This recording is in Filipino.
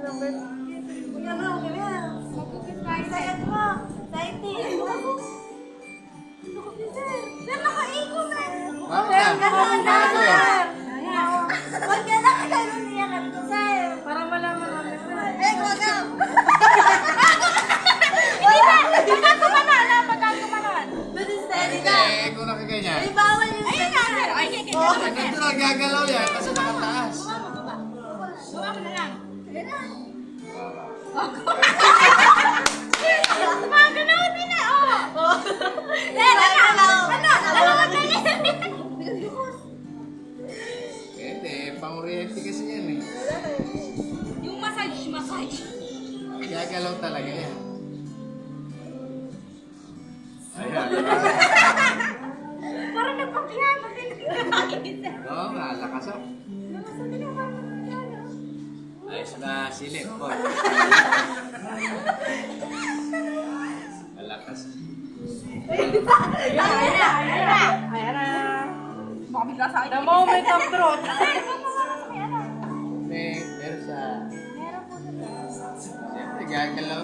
Kuya mo, kuya. Sayad mo. Excited. Sir, nakaikot na. Bakit na? Sir. Huwag ka na kagano niya kanto, sir. Para malaman namin. Huwag ka. Pagkako manala, pagkako manan. Buti steady Hindi, ka. kung nakaganyan. Ay, bawal yung Ayun nga, sir. Ay, kaya Oh. Ganito lang gagalaw yan kasi nakataas. Gawa mo na lang. Sige na. Mga ganoon din na, oh. Sir, ano? Dalawa na yan. Pwede, pang-oriente kasi yan eh. Yung massage. Gagalaw talaga yan. Ayan. Parang nagpapiyano din. Oo nga, lakas ako. Ayos na silip po. Malakas. Ayan na. Baka bigla sa akin. The moment of truth. May, pero sa... Siyempre, gagalaw